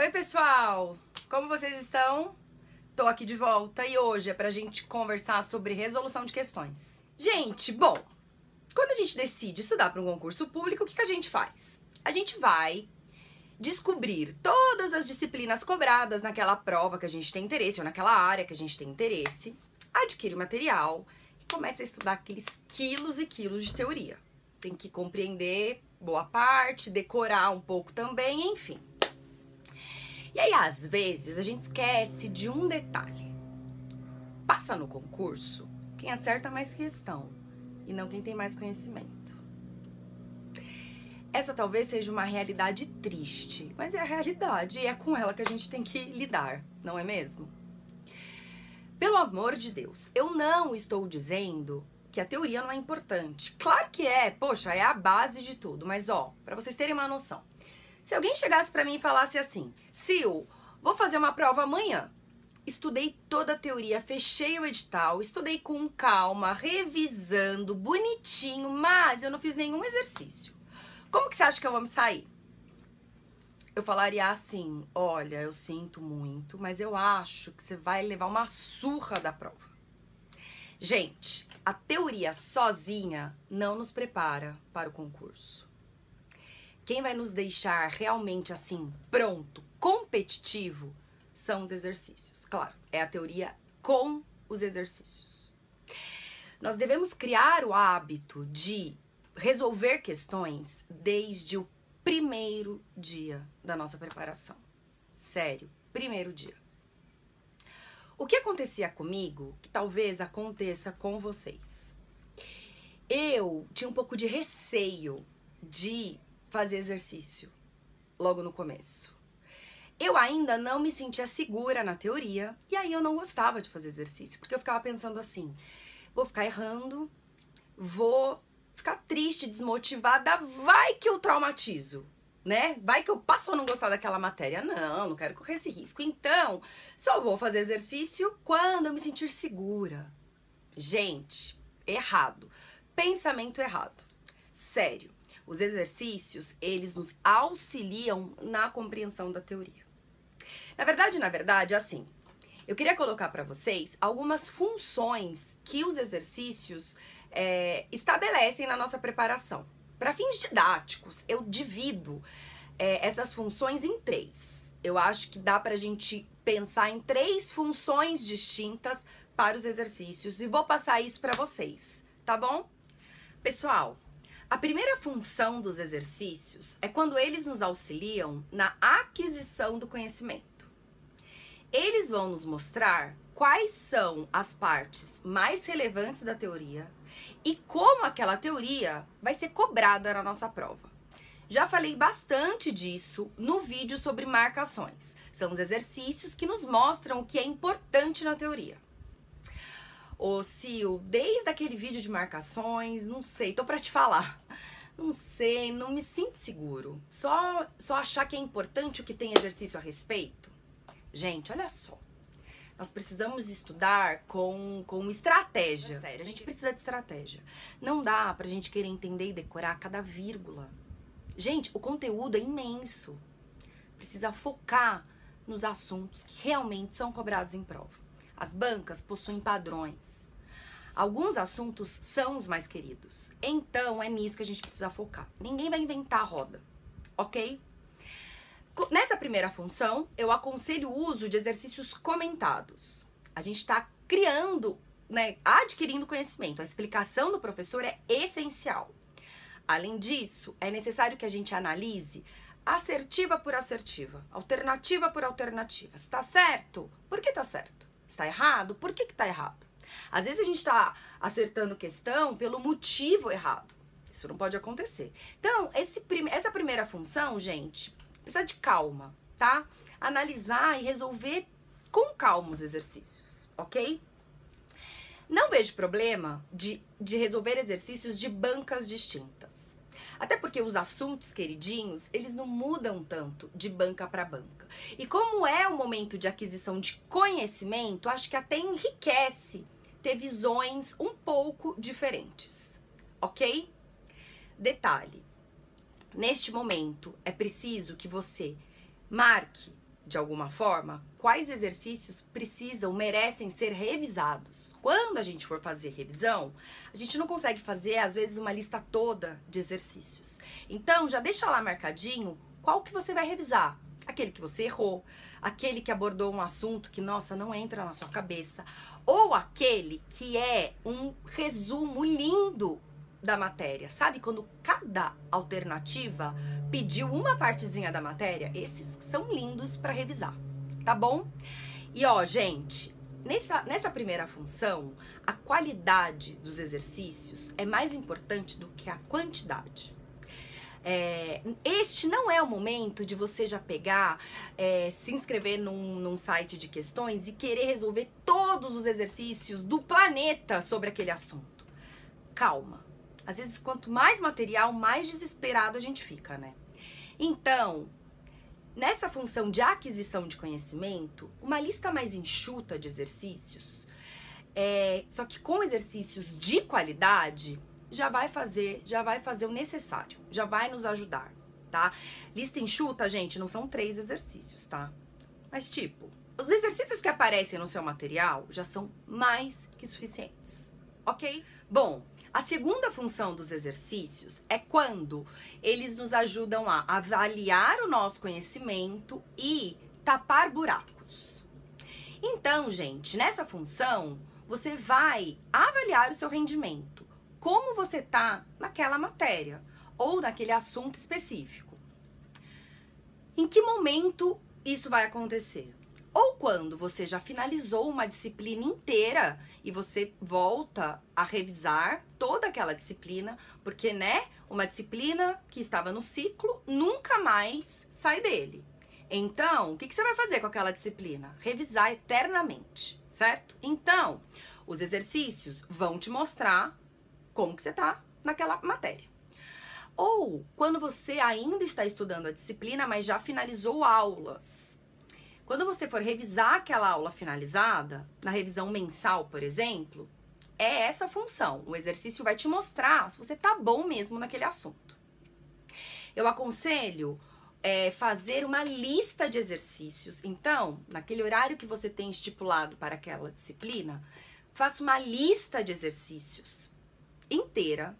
Oi, pessoal! Como vocês estão? Tô aqui de volta e hoje é pra gente conversar sobre resolução de questões. Gente, bom, quando a gente decide estudar para um concurso público, o que a gente faz? A gente vai descobrir todas as disciplinas cobradas naquela prova que a gente tem interesse, ou naquela área que a gente tem interesse, adquire o material e começa a estudar aqueles quilos e quilos de teoria. Tem que compreender boa parte, decorar um pouco também, enfim. E aí, às vezes, a gente esquece de um detalhe. Passa no concurso quem acerta mais questão e não quem tem mais conhecimento. Essa talvez seja uma realidade triste, mas é a realidade e é com ela que a gente tem que lidar, não é mesmo? Pelo amor de Deus, eu não estou dizendo que a teoria não é importante. Claro que é, poxa, é a base de tudo, mas ó, pra vocês terem uma noção. Se alguém chegasse pra mim e falasse assim, Sil, vou fazer uma prova amanhã. Estudei toda a teoria, fechei o edital, estudei com calma, revisando, bonitinho, mas eu não fiz nenhum exercício. Como que você acha que eu vou me sair? Eu falaria assim, olha, eu sinto muito, mas eu acho que você vai levar uma surra da prova. Gente, a teoria sozinha não nos prepara para o concurso. Quem vai nos deixar realmente assim, pronto, competitivo, são os exercícios. Claro, é a teoria com os exercícios. Nós devemos criar o hábito de resolver questões desde o primeiro dia da nossa preparação. Sério, primeiro dia. O que acontecia comigo, que talvez aconteça com vocês. Eu tinha um pouco de receio de fazer exercício logo no começo. Eu ainda não me sentia segura na teoria e aí eu não gostava de fazer exercício, porque eu ficava pensando assim, vou ficar errando, vou ficar triste, desmotivada, vai que eu traumatizo, né? Vai que eu passo a não gostar daquela matéria. Não quero correr esse risco. Então, só vou fazer exercício quando eu me sentir segura. Gente, errado. Pensamento errado. Sério. Os exercícios, eles nos auxiliam na compreensão da teoria. Na verdade, assim, eu queria colocar para vocês algumas funções que os exercícios estabelecem na nossa preparação. Para fins didáticos, eu divido essas funções em 3. Eu acho que dá pra gente pensar em 3 funções distintas para os exercícios e vou passar isso para vocês, tá bom? Pessoal, a primeira função dos exercícios é quando eles nos auxiliam na aquisição do conhecimento. Eles vão nos mostrar quais são as partes mais relevantes da teoria e como aquela teoria vai ser cobrada na nossa prova. Já falei bastante disso no vídeo sobre marcações. São os exercícios que nos mostram o que é importante na teoria. Ô Sil, desde aquele vídeo de marcações, não sei, tô pra te falar. Não sei, não me sinto seguro. Só achar que é importante o que tem exercício a respeito? Gente, olha só. Nós precisamos estudar com estratégia. Sério, a gente precisa de estratégia. Não dá pra gente querer entender e decorar cada vírgula. Gente, o conteúdo é imenso. Precisa focar nos assuntos que realmente são cobrados em prova. As bancas possuem padrões. Alguns assuntos são os mais queridos. Então, é nisso que a gente precisa focar. Ninguém vai inventar a roda, ok? Nessa primeira função, eu aconselho o uso de exercícios comentados. A gente está criando, né, adquirindo conhecimento. A explicação do professor é essencial. Além disso, é necessário que a gente analise assertiva por assertiva, alternativa por alternativa. Se tá certo, por que tá certo? Está errado? Por que tá errado? Às vezes a gente tá acertando questão pelo motivo errado. Isso não pode acontecer. Então, essa primeira função, gente, precisa de calma, tá? Analisar e resolver com calma os exercícios, ok? Não vejo problema de resolver exercícios de bancas distintas. Até porque os assuntos queridinhos, eles não mudam tanto de banca para banca. E como é um momento de aquisição de conhecimento, acho que até enriquece ter visões um pouco diferentes, ok? Detalhe, neste momento é preciso que você marque de alguma forma, quais exercícios merecem ser revisados. Quando a gente for fazer revisão, a gente não consegue fazer, às vezes, uma lista toda de exercícios. Então, já deixa lá marcadinho qual que você vai revisar. Aquele que você errou, aquele que abordou um assunto que, nossa, não entra na sua cabeça, ou aquele que é um resumo lindo da matéria. Sabe quando cada alternativa pediu uma partezinha da matéria? Esses são lindos para revisar, tá bom? E ó, gente, nessa primeira função, a qualidade dos exercícios é mais importante do que a quantidade. Este não é o momento de você já pegar, se inscrever num site de questões e querer resolver todos os exercícios do planeta sobre aquele assunto. Calma. Às vezes, quanto mais material, mais desesperado a gente fica, né? Então, nessa função de aquisição de conhecimento, uma lista mais enxuta de exercícios, só que com exercícios de qualidade, já vai fazer o necessário, já vai nos ajudar, tá? Lista enxuta, gente, não são 3 exercícios, tá? Mas tipo, os exercícios que aparecem no seu material já são mais que suficientes, ok? Bom, a segunda função dos exercícios é quando eles nos ajudam a avaliar o nosso conhecimento e tapar buracos. Então, gente, nessa função, você vai avaliar o seu rendimento, como você tá naquela matéria ou naquele assunto específico. Em que momento isso vai acontecer? Ou quando você já finalizou uma disciplina inteira e você volta a revisar toda aquela disciplina, porque, né, uma disciplina que estava no ciclo nunca mais sai dele. Então, o que você vai fazer com aquela disciplina? Revisar eternamente, certo? Então, os exercícios vão te mostrar como que você tá naquela matéria. Ou quando você ainda está estudando a disciplina, mas já finalizou aulas. Quando você for revisar aquela aula finalizada, na revisão mensal, por exemplo, é essa função. O exercício vai te mostrar se você tá bom mesmo naquele assunto. Eu aconselho fazer uma lista de exercícios. Então, naquele horário que você tem estipulado para aquela disciplina, faça uma lista de exercícios inteira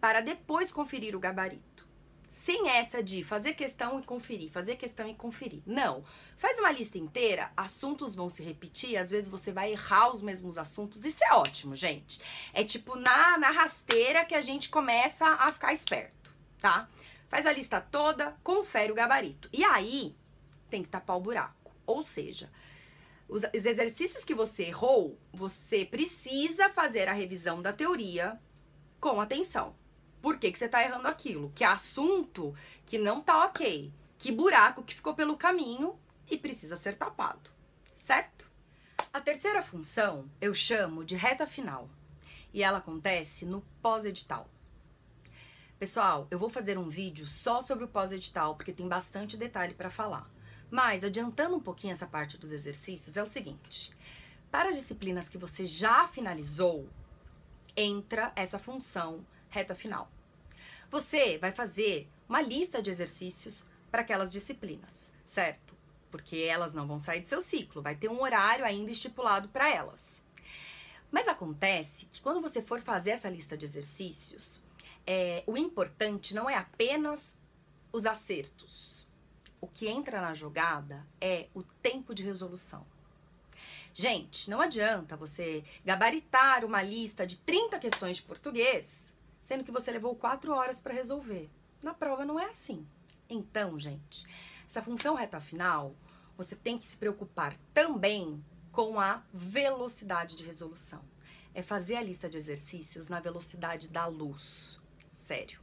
para depois conferir o gabarito. Sem essa de fazer questão e conferir, fazer questão e conferir. Não. Faz uma lista inteira, assuntos vão se repetir, às vezes você vai errar os mesmos assuntos. Isso é ótimo, gente. É tipo na rasteira que a gente começa a ficar esperto, tá? Faz a lista toda, confere o gabarito. E aí, tem que tapar o buraco. Ou seja, os exercícios que você errou, você precisa fazer a revisão da teoria com atenção. Por que você tá errando aquilo? Que assunto que não tá ok. Que buraco que ficou pelo caminho e precisa ser tapado. Certo? A terceira função eu chamo de reta final. E ela acontece no pós-edital. Pessoal, eu vou fazer um vídeo só sobre o pós-edital, porque tem bastante detalhe para falar. Mas, adiantando um pouquinho essa parte dos exercícios, é o seguinte. Para as disciplinas que você já finalizou, entra essa função reta final. Você vai fazer uma lista de exercícios para aquelas disciplinas, certo? Porque elas não vão sair do seu ciclo, vai ter um horário ainda estipulado para elas. Mas acontece que quando você for fazer essa lista de exercícios, o importante não é apenas os acertos. O que entra na jogada é o tempo de resolução. Gente, não adianta você gabaritar uma lista de 30 questões de português, sendo que você levou 4 horas para resolver. Na prova não é assim. Então, gente, essa função reta final, você tem que se preocupar também com a velocidade de resolução. É fazer a lista de exercícios na velocidade da luz. Sério.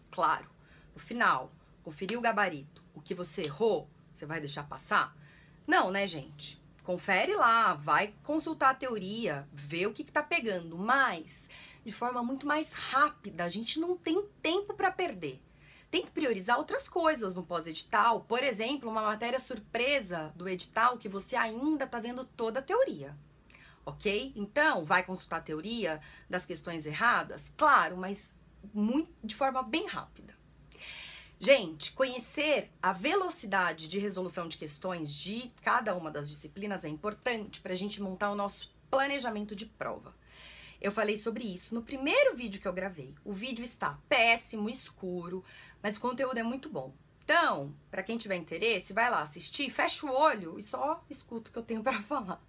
Claro. No final, conferir o gabarito. O que você errou, você vai deixar passar? Não, né, gente? Confere lá, vai consultar a teoria, vê o que tá pegando, mas de forma muito mais rápida. A gente não tem tempo para perder. Tem que priorizar outras coisas no pós-edital. Por exemplo, uma matéria surpresa do edital que você ainda tá vendo toda a teoria. Ok? Então, vai consultar a teoria das questões erradas? Claro, mas de forma bem rápida. Gente, conhecer a velocidade de resolução de questões de cada uma das disciplinas é importante para a gente montar o nosso planejamento de prova. Eu falei sobre isso no primeiro vídeo que eu gravei. O vídeo está péssimo, escuro, mas o conteúdo é muito bom. Então, para quem tiver interesse, vai lá assistir, fecha o olho e só escuta o que eu tenho para falar,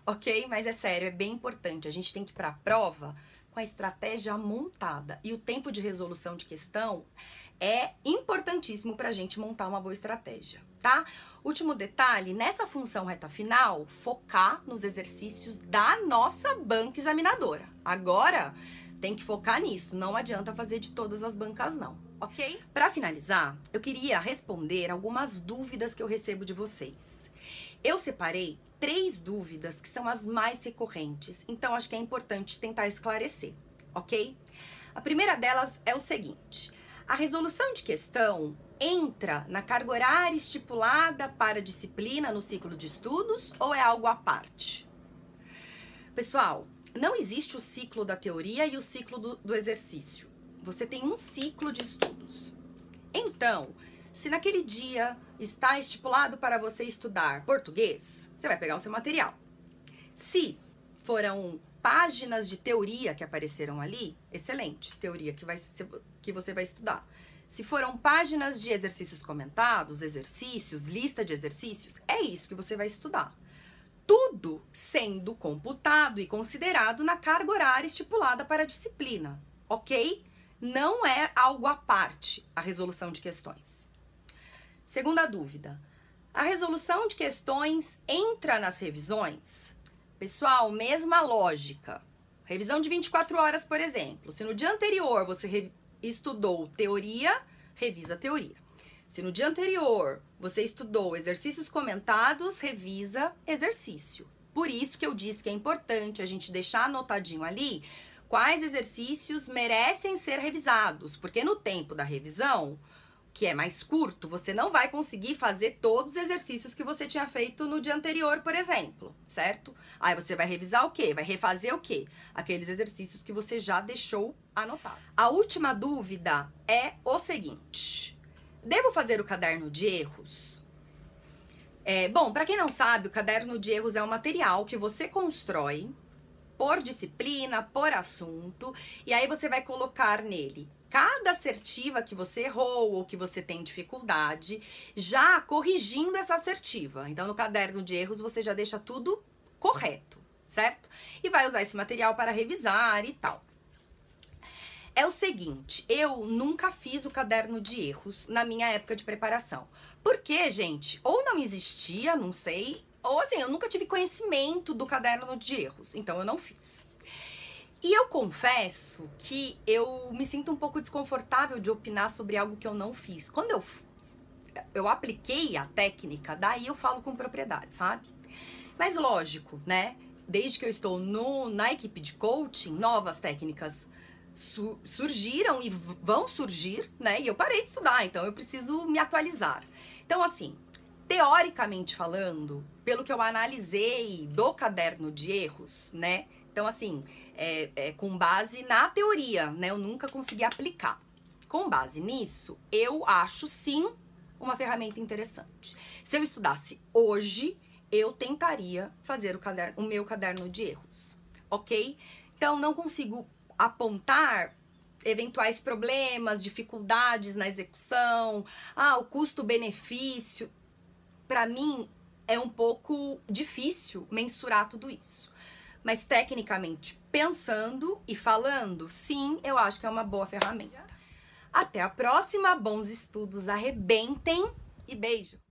ok? Mas é sério, é bem importante. A gente tem que ir para a prova com a estratégia montada. E o tempo de resolução de questão é importantíssimo para a gente montar uma boa estratégia, tá? Último detalhe, nessa função reta final, focar nos exercícios da nossa banca examinadora. Agora, tem que focar nisso, não adianta fazer de todas as bancas não, ok? Para finalizar, eu queria responder algumas dúvidas que eu recebo de vocês. Eu separei 3 dúvidas que são as mais recorrentes, então acho que é importante tentar esclarecer, ok? A primeira delas é o seguinte: a resolução de questão entra na carga horária estipulada para a disciplina no ciclo de estudos ou é algo à parte? Pessoal, não existe o ciclo da teoria e o ciclo do exercício. Você tem um ciclo de estudos. Então, se naquele dia está estipulado para você estudar português, você vai pegar o seu material. Se foram páginas de teoria que apareceram ali, excelente, teoria que você vai estudar. Se foram páginas de exercícios comentados, exercícios, lista de exercícios, é isso que você vai estudar. Tudo sendo computado e considerado na carga horária estipulada para a disciplina, ok? Não é algo à parte a resolução de questões. Segunda dúvida: a resolução de questões entra nas revisões? Pessoal, mesma lógica. Revisão de 24 horas, por exemplo. Se no dia anterior você estudou teoria, revisa a teoria. Se no dia anterior você estudou exercícios comentados, revisa exercício. Por isso que eu disse que é importante a gente deixar anotadinho ali quais exercícios merecem ser revisados, porque no tempo da revisão, que é mais curto, você não vai conseguir fazer todos os exercícios que você tinha feito no dia anterior, por exemplo, certo? Aí você vai revisar o quê? Vai refazer o quê? Aqueles exercícios que você já deixou anotado. A última dúvida é o seguinte: devo fazer o caderno de erros? Bom, para quem não sabe, o caderno de erros é um material que você constrói por disciplina, por assunto, e aí você vai colocar nele cada assertiva que você errou ou que você tem dificuldade, já corrigindo essa assertiva. Então, no caderno de erros, você já deixa tudo correto, certo? E vai usar esse material para revisar e tal. É o seguinte, eu nunca fiz o caderno de erros na minha época de preparação. Porque, gente, ou não existia, não sei, ou assim, eu nunca tive conhecimento do caderno de erros, então eu não fiz. E eu confesso que eu me sinto um pouco desconfortável de opinar sobre algo que eu não fiz. Quando eu apliquei a técnica, daí eu falo com propriedade, sabe? Mas lógico, né? Desde que eu estou na equipe de coaching, novas técnicas surgiram e vão surgir, né? E eu parei de estudar, então eu preciso me atualizar. Então, assim, teoricamente falando, pelo que eu analisei do caderno de erros, né? Então, assim, com base na teoria, né? Eu nunca consegui aplicar. Com base nisso, eu acho sim uma ferramenta interessante. Se eu estudasse hoje, eu tentaria fazer o meu caderno de erros, ok? Então, não consigo apontar eventuais problemas, dificuldades na execução, o custo-benefício. Para mim, é um pouco difícil mensurar tudo isso. Mas, tecnicamente, pensando e falando, sim, eu acho que é uma boa ferramenta. Até a próxima, bons estudos, arrebentem e beijo!